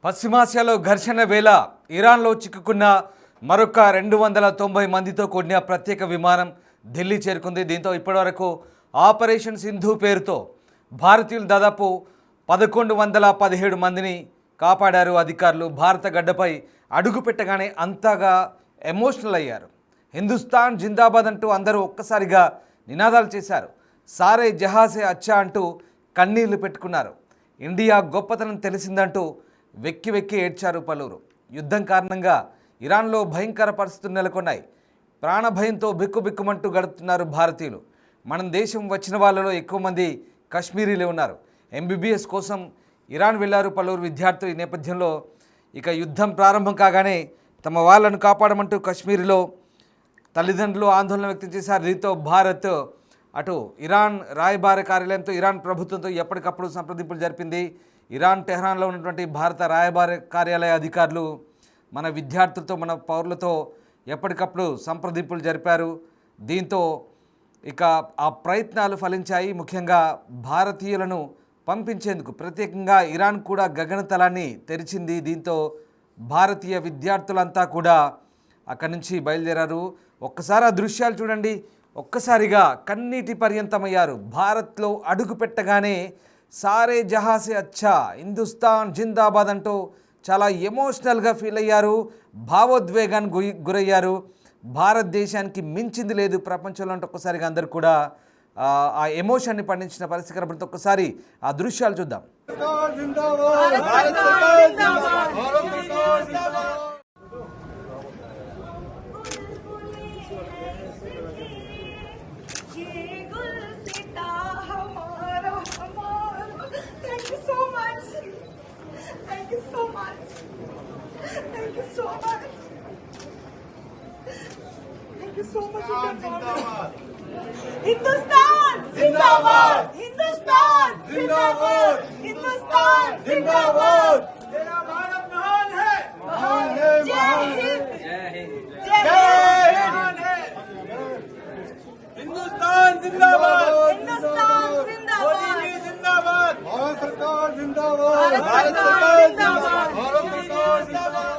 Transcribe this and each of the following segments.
పశ్చిమాసియాలో ఘర్షణ వేళ ఇరాన్లో చిక్కుకున్న మరొక 290 మందితో కూడిన ప్రత్యేక విమానం ఢిల్లీ చేరుకుంది. దీంతో ఇప్పటివరకు ఆపరేషన్ సింధు పేరుతో భారతీయులు దాదాపు 1117 మందిని కాపాడారు అధికారులు. భారత గడ్డపై అడుగు పెట్టగానే అంతగా ఎమోషనల్ అయ్యారు. హిందుస్థాన్ జిందాబాద్ అంటూ అందరూ ఒక్కసారిగా నినాదాలు చేశారు. సారే జహాసే అచ్చా అంటూ కన్నీళ్లు పెట్టుకున్నారు. ఇండియా గొప్పతనం తెలిసిందంటూ వెక్కి వెక్కి ఏడ్చారు పలువురు. యుద్ధం కారణంగా ఇరాన్లో భయంకర పరిస్థితులు నెలకొన్నాయి. ప్రాణభయంతో బిక్కుబిక్కుమంటూ గడుపుతున్నారు భారతీయులు. మన దేశం వచ్చిన వాళ్ళలో ఎక్కువ మంది కశ్మీరీలే ఉన్నారు. ఎంబీబీఎస్ కోసం ఇరాన్ వెళ్లారు పలువురు విద్యార్థులు. ఈ నేపథ్యంలో ఇక యుద్ధం ప్రారంభం కాగానే తమ వాళ్ళను కాపాడమంటూ కశ్మీర్లో తల్లిదండ్రులు ఆందోళన వ్యక్తం చేశారు. దీంతో భారత్ అటు ఇరాన్ రాయబార కార్యాలయంతో ఇరాన్ ప్రభుత్వంతో ఎప్పటికప్పుడు సంప్రదింపులు జరిపింది. ఇరాన్ టెహ్రాన్లో ఉన్నటువంటి భారత రాయబార కార్యాలయ అధికారులు మన విద్యార్థులతో మన పౌరులతో ఎప్పటికప్పుడు సంప్రదింపులు జరిపారు. దీంతో ఇక ఆ ప్రయత్నాలు ఫలించాయి. ముఖ్యంగా భారతీయులను పంపించేందుకు ప్రత్యేకంగా ఇరాన్ కూడా గగనతలాన్ని తెరిచింది. దీంతో భారతీయ విద్యార్థులంతా కూడా అక్కడి నుంచి బయలుదేరారు. ఒక్కసారి ఆ దృశ్యాలు చూడండి. ఒక్కసారిగా కన్నీటి పర్యంతమయ్యారు. భారత్లో అడుగు పెట్టగానే సారే జహాసే అచ్చా, హిందుస్థాన్ జిందాబాద్ అంటూ చాలా ఎమోషనల్గా ఫీల్ అయ్యారు. భావోద్వేగానికి గురయ్యారు. భారతదేశానికి మించింది లేదు ప్రపంచంలో అంటే ఒక్కసారిగా అందరూ కూడా ఆ ఎమోషన్ని పండించిన పరిస్థితి కనబడుతుంది. ఒక్కసారి ఆ దృశ్యాలు చూద్దాం. हिंदुस्तान जिंदाबाद, हिंदुस्तान जिंदाबाद, हिंदुस्तान जिंदाबाद। तेरा भारत महान है, महान है, जय हिंद, जय हिंद, जय हिंद। हिंदुस्तान जिंदाबाद, हिंदुस्तान जिंदाबाद, जिंदाबाद। भारत सरकार जिंदाबाद, भारत सरकार जिंदाबाद, भारत सरकार जिंदाबाद।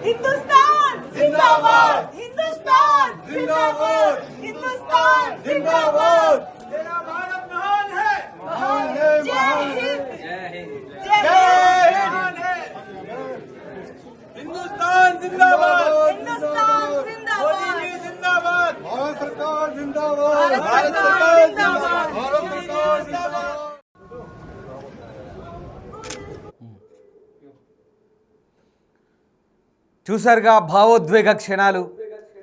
हिंदुस्तान जिंदाबाद, हिंदुस्तान जिंदाबाद, हिंदुस्तान जिंदाबाद। तेरा भारत महान है, महान है, जय हिंद, जय हिंद, जय हिंद। हिंदुस्तान जिंदाबाद, हिंदुस्तान जिंदाबाद, जिंदाबाद। भारत सरकार जिंदाबाद, भारत सरकार जिंदाबाद, भारत सरकार जिंदाबाद। చూసారుగా భావోద్వేగ క్షణాలు.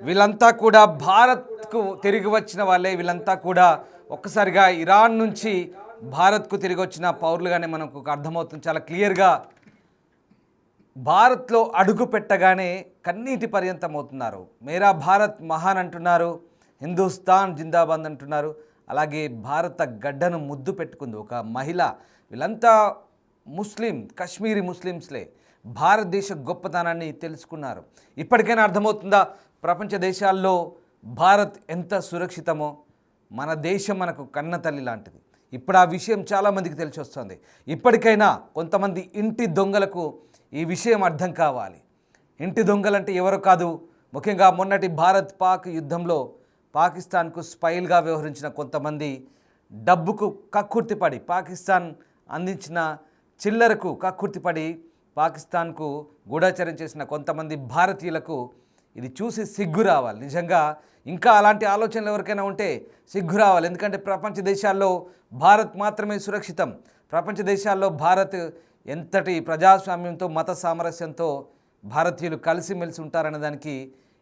వీళ్ళంతా కూడా భారత్కు తిరిగి వచ్చిన వాళ్ళే. వీళ్ళంతా కూడా ఒక్కసారిగా ఇరాన్ నుంచి భారత్కు తిరిగి వచ్చిన పౌరులుగానే మనకు అర్థమవుతుంది. చాలా క్లియర్గా భారత్లో అడుగు పెట్టగానే కన్నీటి పర్యంతం అవుతున్నారు. మేరా భారత్ మహాన్ అంటున్నారు, హిందుస్థాన్ జిందాబాద్ అంటున్నారు. అలాగే భారత గడ్డను ముద్దు పెట్టుకుంది ఒక మహిళ. వీళ్ళంతా కశ్మీరీ ముస్లిమ్స్లే. భారతదేశ గొప్పతనాన్ని తెలుసుకున్నారు. ఇప్పటికైనా అర్థమవుతుందా ప్రపంచ దేశాల్లో భారత్ ఎంత సురక్షితమో? మన దేశం మనకు కన్న తల్లి లాంటిది. ఇప్పుడు ఆ విషయం చాలామందికి తెలిసి వస్తుంది. ఇప్పటికైనా కొంతమంది ఇంటి దొంగలకు ఈ విషయం అర్థం కావాలి. ఇంటి దొంగలంటే ఎవరో కాదు, ముఖ్యంగా మొన్నటి భారత్ పాక్ యుద్ధంలో పాకిస్తాన్కు స్పైల్గా వ్యవహరించిన కొంతమంది, డబ్బుకు కక్కుర్తిపడి పాకిస్తాన్ అందించిన చిల్లరకు కక్కుర్తిపడి పాకిస్తాన్కు గూఢాచారం చేసిన కొంతమంది భారతీయులకు ఇది చూసి సిగ్గు రావాలి. నిజంగా ఇంకా అలాంటి ఆలోచనలు ఎవరికైనా ఉంటే సిగ్గు రావాలి. ఎందుకంటే ప్రపంచ దేశాల్లో భారత్ మాత్రమే సురక్షితం. ప్రపంచ దేశాల్లో భారత్ ఎంతటి ప్రజాస్వామ్యంతో మత సామరస్యంతో భారతీయులు కలిసిమెలిసి ఉంటారనే దానికి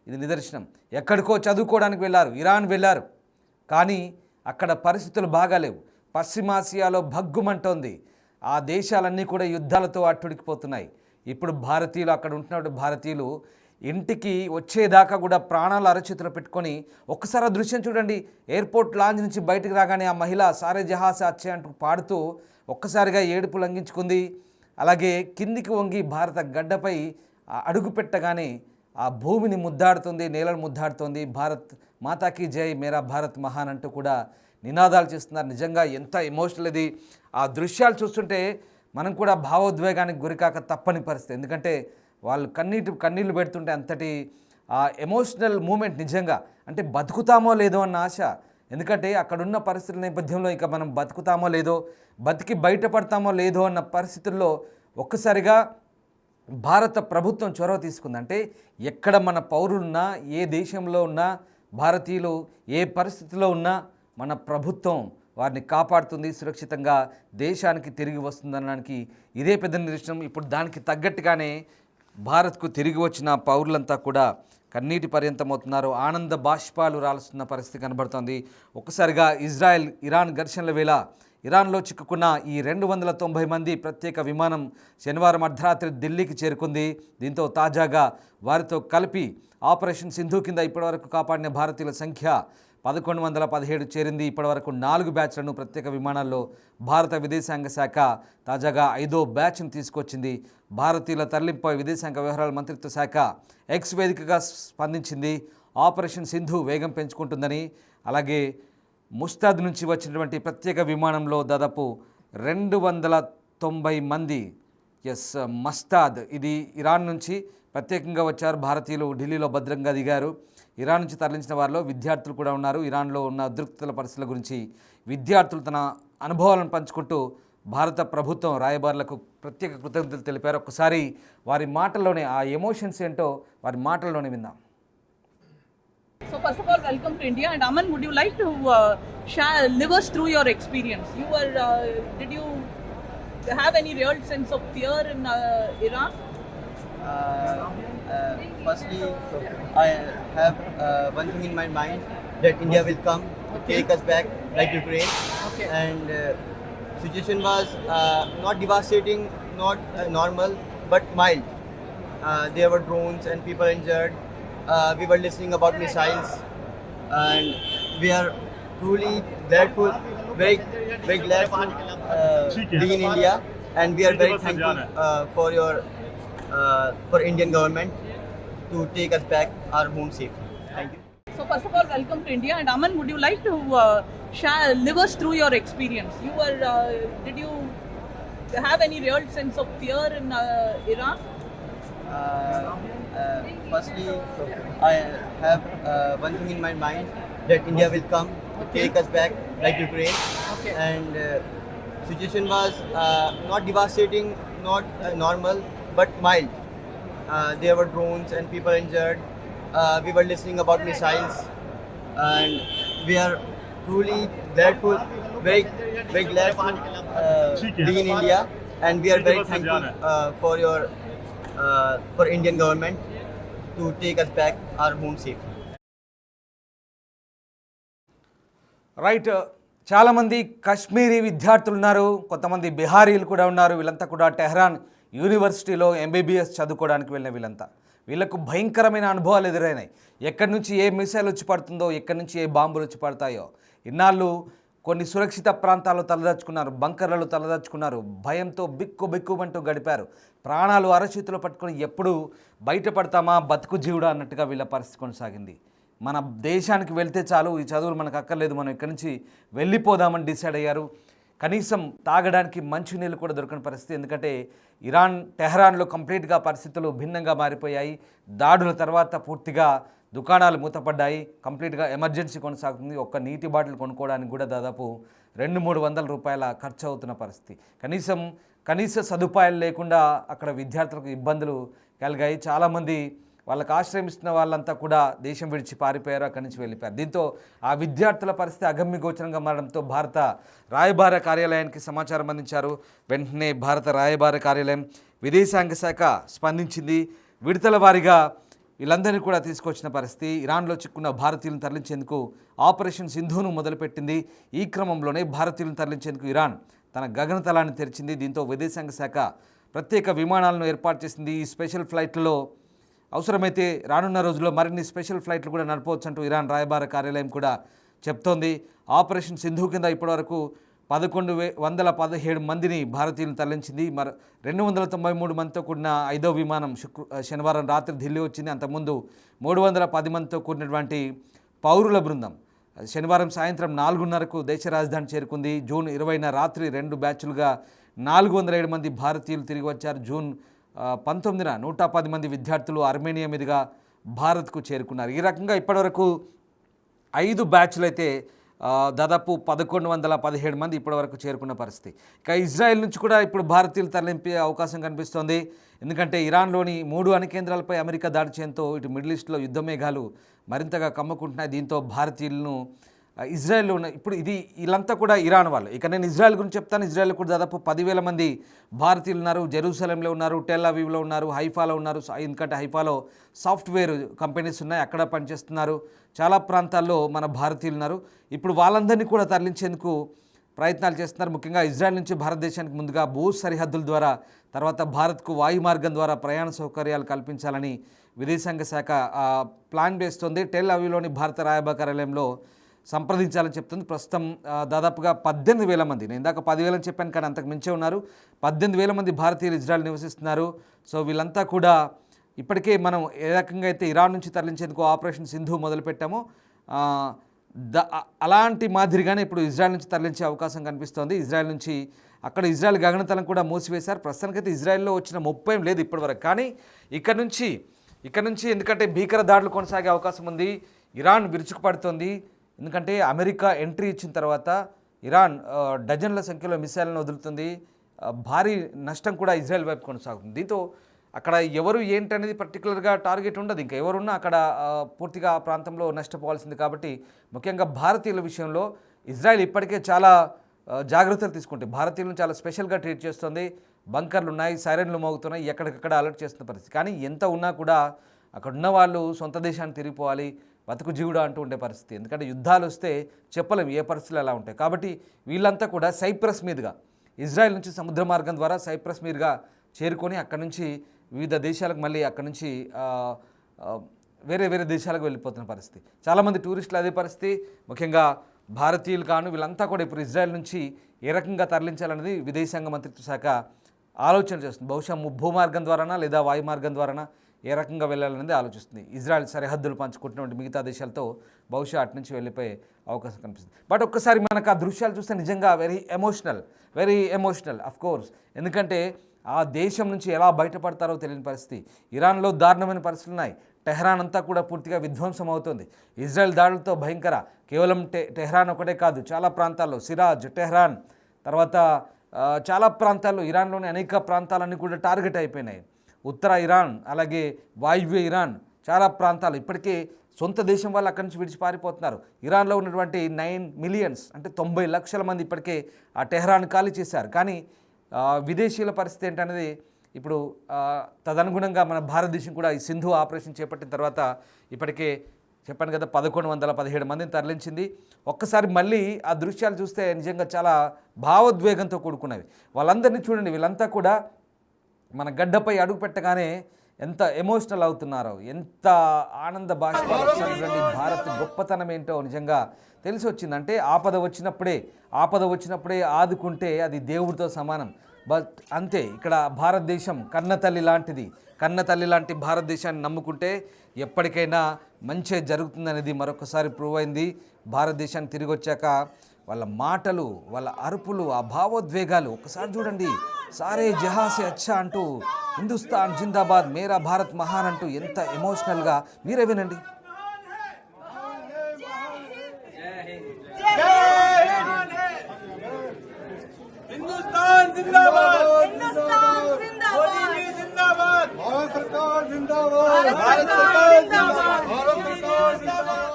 ఇది నిదర్శనం. ఎక్కడికో చదువుకోవడానికి వెళ్ళారు, ఇరాన్ వెళ్ళారు, కానీ అక్కడ పరిస్థితులు బాగాలేవు. పశ్చిమాసియాలో భగ్గుమంటోంది. ఆ దేశాలన్నీ కూడా యుద్ధాలతో అట్టుడికిపోతున్నాయి. ఇప్పుడు భారతీయులు అక్కడ ఉంటున్న భారతీయులు ఇంటికి వచ్చేదాకా కూడా ప్రాణాలు అరచేతిలో పెట్టుకొని ఒక్కసారి ఆ దృశ్యం చూడండి. ఎయిర్పోర్ట్ లాంజ్ నుంచి బయటకు రాగానే ఆ మహిళ సారే జహాసే అచ్చే అంటూ పాడుతూ ఒక్కసారిగా ఏడుపు లంఘించుకుంది. అలాగే కిందికి వంగి భారత గడ్డపై అడుగు పెట్టగానే ఆ భూమిని ముద్దాడుతుంది, నేలను ముద్దాడుతుంది. భారత్ మాతాకి జై, మేరా భారత్ మహాన్ అంటూ కూడా నినాదాలు చేస్తున్నారు. నిజంగా ఎంత ఎమోషనల్ ఇది. ఆ దృశ్యాలు చూస్తుంటే మనం కూడా భావోద్వేగానికి గురికాక తప్పని పరిస్థితి. ఎందుకంటే వాళ్ళు కన్నీళ్లు పెడుతుంటే అంతటి ఎమోషనల్ మూమెంట్ నిజంగా. అంటే బతుకుతామో లేదో అన్న ఆశ. ఎందుకంటే అక్కడున్న పరిస్థితుల నేపథ్యంలో ఇక మనం బతుకుతామో లేదో, బతికి బయటపడతామో లేదో అన్న పరిస్థితుల్లో ఒక్కసారిగా భారత ప్రభుత్వం చొరవ తీసుకుందంటే ఎక్కడ మన పౌరులున్నా, ఏ దేశంలో ఉన్నా, భారతీయులు ఏ పరిస్థితిలో ఉన్నా మన ప్రభుత్వం వారిని కాపాడుతుంది, సురక్షితంగా దేశానికి తిరిగి వస్తుందనడానికి ఇదే పెద్ద నిదర్శనం. ఇప్పుడు దానికి తగ్గట్టుగానే భారత్కు తిరిగి వచ్చిన పౌరులంతా కూడా కన్నీటి పర్యంతమవుతున్నారు. ఆనంద బాష్పాలు రాలుస్తున్న పరిస్థితి కనబడుతోంది. ఒక్కసారిగా ఇజ్రాయెల్ ఇరాన్ ఘర్షణల వేళ ఇరాన్లో చిక్కుకున్న ఈ 290 మంది ప్రత్యేక విమానం శనివారం అర్ధరాత్రి ఢిల్లీకి చేరుకుంది. దీంతో తాజాగా వారితో కలిపి ఆపరేషన్ సింధు కింద ఇప్పటివరకు కాపాడిన భారతీయుల సంఖ్య 1117 చేరింది. ఇప్పటివరకు 4 బ్యాచ్లను ప్రత్యేక విమానాల్లో భారత విదేశాంగ శాఖ తాజాగా 5వ బ్యాచ్ను తీసుకొచ్చింది. భారతీయుల తరలింపై విదేశాంగ వ్యవహారాల మంత్రిత్వ శాఖ ఎక్స్ వేదికగా స్పందించింది. ఆపరేషన్ సింధు వేగం పెంచుకుంటుందని, అలాగే ముస్తాద్ నుంచి వచ్చినటువంటి ప్రత్యేక విమానంలో దాదాపు 290 మంది మస్తాద్, ఇది ఇరాన్ నుంచి ప్రత్యేకంగా వచ్చారు. భారతీయులు ఢిల్లీలో భద్రంగా దిగారు. ఇరాన్ నుంచి తరలించిన వారిలో విద్యార్థులు కూడా ఉన్నారు. ఇరాన్లో ఉన్న ఉద్రిక్తతల పరిస్థితుల గురించి విద్యార్థులు తన అనుభవాలను పంచుకుంటూ భారత ప్రభుత్వం రాయబారులకు ప్రత్యేక కృతజ్ఞతలు తెలిపారు. ఒక్కసారి వారి మాటల్లోనే ఆ ఎమోషన్స్ ఏంటో వారి మాటల్లోనే విందాం. So first of all, welcome to India. And Aman, would you like to live us through your experience? Did you have any real sense of fear in Iran? Firstly, I have one thing in my mind, that India will come to take us back like Ukraine. Okay. And situation was not devastating, not normal, but mild. There were drones and people injured. We were listening about missiles, and we are truly grateful, very glad to be in India, and we are very thankful for Indian government to take us back our home safely. Thank you. So first of all, welcome to India. And Aman, would you like to live us through your experience? Did you have any real sense of fear in Iran? Firstly, I have one thing in my mind, that India will come to take us back like Ukraine. Okay. And situation was not devastating, not normal, but mild. There were drones and people injured. We were listening about missiles, and we are truly grateful, very glad to be in India, and we are very thankful for Indian government to take us back our home safely. Right, చాలామంది కాశ్మీరీ విద్యార్థులు ఉన్నారు, కొంతమంది బిహారీలు కూడా ఉన్నారు. వీళ్ళంతా కూడా Tehran యూనివర్సిటీలో MBBS చదువుకోవడానికి వెళ్ళిన వీళ్ళకు భయంకరమైన అనుభవాలు ఎదురైనాయి. ఎక్కడి నుంచి ఏ మిసైల్ వచ్చి పడుతుందో, ఎక్కడి నుంచి ఏ బాంబులు వచ్చి పడతాయో. ఇన్నాళ్ళు కొన్ని సురక్షిత ప్రాంతాల్లో తలదాచుకున్నారు, బంకర్లలో తలదాచుకున్నారు, భయంతో బిక్కుమంటూ గడిపారు. ప్రాణాలు అరచేతిలో పట్టుకొని ఎప్పుడు బయటపడతామా, బతుకు జీవుడా అన్నట్టుగా వీళ్ళ పరిస్థితి కొనసాగింది. మన దేశానికి వెళ్తే చాలు, ఈ చదువులు మనకు అక్కర్లేదు, మనం ఇక్కడి నుంచి వెళ్ళిపోదామని డిసైడ్ అయ్యారు. కనీసం తాగడానికి మంచినీళ్ళు కూడా దొరకని పరిస్థితి. ఎందుకంటే టెహ్రాన్లో కంప్లీట్గా పరిస్థితులు భిన్నంగా మారిపోయాయి. దాడుల తర్వాత పూర్తిగా దుకాణాలు మూతపడ్డాయి. కంప్లీట్గా ఎమర్జెన్సీ కొనసాగుతుంది. ఒక్క నీటి బాటిల్ కొనుక్కోవడానికి కూడా దాదాపు 200-300 రూపాయల ఖర్చు అవుతున్న పరిస్థితి. కనీస సదుపాయాలు లేకుండా అక్కడ విద్యార్థులకు ఇబ్బందులు కలిగాయి. చాలామంది వాళ్ళకు ఆశ్రయిస్తున్న వాళ్ళంతా కూడా దేశం విడిచి పారిపోయారు, అక్కడి నుంచి వెళ్ళిపోయారు. దీంతో ఆ విద్యార్థుల పరిస్థితి అగమ్యగోచరంగా మారడంతో భారత రాయబార కార్యాలయానికి సమాచారం అందించారు. వెంటనే భారత రాయబార కార్యాలయం విదేశాంగ శాఖ స్పందించింది. విడతల వారీగా వీళ్ళందరినీ కూడా తీసుకొచ్చిన పరిస్థితి. ఇరాన్లో చిక్కున్న భారతీయులను తరలించేందుకు ఆపరేషన్ సింధును మొదలుపెట్టింది. ఈ క్రమంలోనే భారతీయులను తరలించేందుకు ఇరాన్ తన గగనతలాన్ని తెరిచింది. దీంతో విదేశాంగ శాఖ ప్రత్యేక విమానాలను ఏర్పాటు చేసింది. ఈ స్పెషల్ ఫ్లైట్లో అవసరమైతే రానున్న రోజుల్లో మరిన్ని స్పెషల్ ఫ్లైట్లు కూడా నడపవచ్చు అంటూ ఇరాన్ రాయబార కార్యాలయం కూడా చెప్తోంది. ఆపరేషన్ సింధు కింద ఇప్పటివరకు 1117 మందిని భారతీయులను తరలించింది. 293 మందితో కూడిన 5వ విమానం శనివారం రాత్రి ఢిల్లీ వచ్చింది. అంతకుముందు 310 మందితో కూడినటువంటి పౌరుల బృందం శనివారం సాయంత్రం 4:30కు దేశ రాజధాని చేరుకుంది. జూన్ 20న రాత్రి 2 బ్యాచ్లుగా 407 మంది భారతీయులు తిరిగి వచ్చారు. జూన్ 19న 110 మంది విద్యార్థులు అర్మేనియా మీదుగా భారత్కు చేరుకున్నారు. ఈ రకంగా ఇప్పటివరకు 5 బ్యాచ్లు అయితే దాదాపు 1117 మంది ఇప్పటివరకు చేరుకున్న పరిస్థితి. ఇక ఇజ్రాయెల్ నుంచి కూడా ఇప్పుడు భారతీయులు తరలింపే అవకాశం కనిపిస్తోంది. ఎందుకంటే ఇరాన్లోని 3 అణు కేంద్రాలపై అమెరికా దాడి చేయడంతో ఇటు మిడిల్ ఈస్ట్లో యుద్ధ మేఘాలు మరింతగా కమ్ముకుంటున్నాయి. దీంతో భారతీయులను ఇజ్రాయెల్లో ఉన్న ఇప్పుడు వీళ్ళంతా కూడా ఇరాన్ వాళ్ళు. ఇక నేను ఇజ్రాయెల్ గురించి చెప్తాను. ఇజ్రాయెల్ కూడా దాదాపు 10,000 మంది భారతీయులు ఉన్నారు. జెరూసలంలో ఉన్నారు, టెల్ అవీవ్లో ఉన్నారు, హైఫాలో ఉన్నారు. ఎందుకంటే హైఫాలో సాఫ్ట్వేర్ కంపెనీస్ ఉన్నాయి, అక్కడ పనిచేస్తున్నారు. చాలా ప్రాంతాల్లో మన భారతీయులు ఉన్నారు. ఇప్పుడు వాళ్ళందరినీ కూడా తరలించేందుకు ప్రయత్నాలు చేస్తున్నారు. ముఖ్యంగా ఇజ్రాయెల్ నుంచి భారతదేశానికి ముందుగా భూ సరిహద్దుల ద్వారా, తర్వాత భారత్కు వాయు మార్గం ద్వారా ప్రయాణ సౌకర్యాలు కల్పించాలని విదేశాంగ శాఖ ప్లాన్ వేస్తుంది. టెల్ అవీవ్లోని భారత రాయబార కార్యాలయంలో సంప్రదించాలని చెప్తుంది. ప్రస్తుతం దాదాపుగా 18,000 మంది, నేను ఇందాక 10,000 చెప్పాను కానీ అంతకు మించే ఉన్నారు, 18,000 మంది భారతీయులు ఇజ్రాయెల్ నివసిస్తున్నారు. సో వీళ్ళంతా కూడా ఇప్పటికే మనం ఏ రకంగా అయితే ఇరాన్ నుంచి తరలించేందుకు ఆపరేషన్ సింధు మొదలుపెట్టామో అలాంటి మాదిరిగానే ఇప్పుడు ఇజ్రాయెల్ నుంచి తరలించే అవకాశం కనిపిస్తోంది. ఇజ్రాయెల్ నుంచి ఇజ్రాయెల్ గగనతలం కూడా మూసివేశారు. ప్రస్తుతానికైతే ఇజ్రాయెల్లో వచ్చిన ముప్పు ఏం లేదు ఇప్పటివరకు. కానీ ఇక్కడ నుంచి ఎందుకంటే భీకర దాడులు కొనసాగే అవకాశం ఉంది. ఇరాన్ విరుచుకుపడుతోంది. ఎందుకంటే అమెరికా ఎంట్రీ ఇచ్చిన తర్వాత ఇరాన్ డజన్ల సంఖ్యలో మిసైల్ను వదులుతుంది. భారీ నష్టం కూడా ఇజ్రాయెల్ వైపు కొనసాగుతుంది. దీంతో అక్కడ ఎవరు ఏంటనేది పర్టికులర్గా టార్గెట్ ఉండదు. ఇంకా ఎవరున్నా అక్కడ పూర్తిగా ఆ ప్రాంతంలో నష్టపోవాల్సింది. కాబట్టి ముఖ్యంగా భారతీయుల విషయంలో ఇజ్రాయెల్ ఇప్పటికే చాలా జాగ్రత్తలు తీసుకుంటే భారతీయులను చాలా స్పెషల్గా ట్రీట్ చేస్తుంది. బంకర్లు ఉన్నాయి, సైరన్లు మోగుతున్నాయి, ఎక్కడికక్కడ అలర్ట్ చేస్తున్న పరిస్థితి. కానీ ఎంత ఉన్నా కూడా అక్కడ ఉన్న వాళ్ళు సొంత దేశాన్ని తిరిగిపోవాలి, బతుకు జీవుడా అంటూ ఉండే పరిస్థితి. ఎందుకంటే యుద్ధాలు వస్తే చెప్పలేము ఏ పరిస్థితులు ఎలా ఉంటాయి. కాబట్టి వీళ్ళంతా కూడా సైప్రస్ మీదుగా ఇజ్రాయెల్ నుంచి సముద్ర మార్గం ద్వారా సైప్రస్ మీదుగా చేరుకొని అక్కడి నుంచి వివిధ దేశాలకు మళ్ళీ అక్కడి నుంచి వేరే దేశాలకు వెళ్ళిపోతున్న పరిస్థితి. చాలామంది టూరిస్టులు అదే పరిస్థితి. ముఖ్యంగా భారతీయులు కాను వీళ్ళంతా కూడా ఇప్పుడు ఇజ్రాయెల్ నుంచి ఏ రకంగా తరలించాలనేది విదేశాంగ మంత్రిత్వ శాఖ ఆలోచన చేస్తుంది. బహుశా భూమార్గం ద్వారానా లేదా వాయు మార్గం ద్వారానా ఏ రకంగా వెళ్ళాలనేది ఆలోచిస్తుంది. ఇజ్రాయెల్ సరిహద్దులు పంచుకుంటున్నటువంటి మిగతా దేశాలతో బహుశా అటు నుంచి వెళ్ళిపోయే అవకాశం కనిపిస్తుంది. బట్ ఒక్కసారి మనకు ఆ దృశ్యాలు చూస్తే నిజంగా వెరీ ఎమోషనల్ అఫ్కోర్స్. ఎందుకంటే ఆ దేశం నుంచి ఎలా బయటపడతారో తెలియని పరిస్థితి. ఇరాన్లో దారుణమైన పరిస్థితులు ఉన్నాయి. టెహ్రాన్ అంతా కూడా పూర్తిగా విధ్వంసం అవుతుంది. ఇజ్రాయెల్ దాడులతో భయంకర. కేవలం టెహ్రాన్ ఒకటే కాదు, చాలా ప్రాంతాల్లో సిరాజ్, టెహ్రాన్, తర్వాత చాలా ప్రాంతాల్లో ఇరాన్లోని అనేక ప్రాంతాలన్నీ కూడా టార్గెట్ అయిపోయినాయి. ఉత్తర ఇరాన్, అలాగే వాయువ్య ఇరాన్, చాలా ప్రాంతాలు ఇప్పటికే సొంత దేశం వాళ్ళు అక్కడి నుంచి విడిచి పారిపోతున్నారు. ఇరాన్లో ఉన్నటువంటి 9 మిలియన్స్ అంటే 90 లక్షల మంది ఇప్పటికే ఆ టెహ్రాన్ ఖాళీ చేశారు. కానీ విదేశీయుల పరిస్థితి ఏంటనేది ఇప్పుడు తదనుగుణంగా మన భారతదేశం కూడా ఈ సింధు ఆపరేషన్ చేపట్టిన తర్వాత ఇప్పటికే చెప్పాను కదా 1117 మందిని తరలించింది. ఒక్కసారి మళ్ళీ ఆ దృశ్యాలు చూస్తే నిజంగా చాలా భావోద్వేగంతో కూడుకున్నవి. వాళ్ళందరినీ చూడండి, వీళ్ళంతా కూడా మన గడ్డపై అడుగు పెట్టగానే ఎంత ఎమోషనల్ అవుతున్నారో, ఎంత ఆనంద బాష్పాలు. భారత్ గొప్పతనం ఏంటో నిజంగా తెలిసి వచ్చిందంటే ఆపద వచ్చినప్పుడే ఆదుకుంటే అది దేవుడితో సమానం. బట్ అంతే, ఇక్కడ భారతదేశం కన్నతల్లి లాంటి భారతదేశాన్ని నమ్ముకుంటే ఎప్పటికైనా మంచి జరుగుతుందనేది మరొకసారి ప్రూవ్ అయింది. భారతదేశాన్ని తిరిగి వచ్చాక వాళ్ళ మాటలు, వాళ్ళ అరుపులు, ఆ భావోద్వేగాలు ఒక్కసారి చూడండి. సారే జహాసే అచ్చా అంటూ హిందుస్థాన్ జిందాబాద్, మేరా భారత్ మహాన్ అంటూ ఎంత ఎమోషనల్గా మీరే వినండి. हिंदुस्तान जिंदाबाद, हिंदुस्तान जिंदाबाद, मोदी जी जिंदाबाद, भारत सरकार जिंदाबाद, भारत सरकार जिंदाबाद, भारत सरकार जिंदाबाद।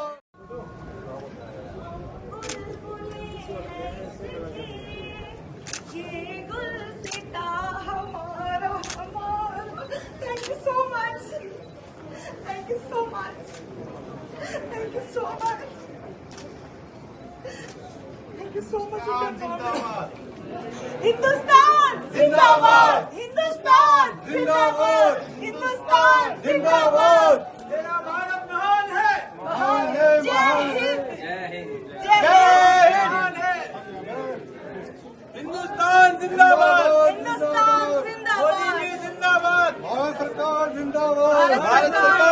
ये गुल सीता हमारा हमारा। Thank you so much. Thank you so much. Thank you so much. Thank you so much. Hindustan जिंदाबाद, हिंदुस्तान जिंदाबाद, हिंदुस्तान जिंदाबाद। भारत सरकार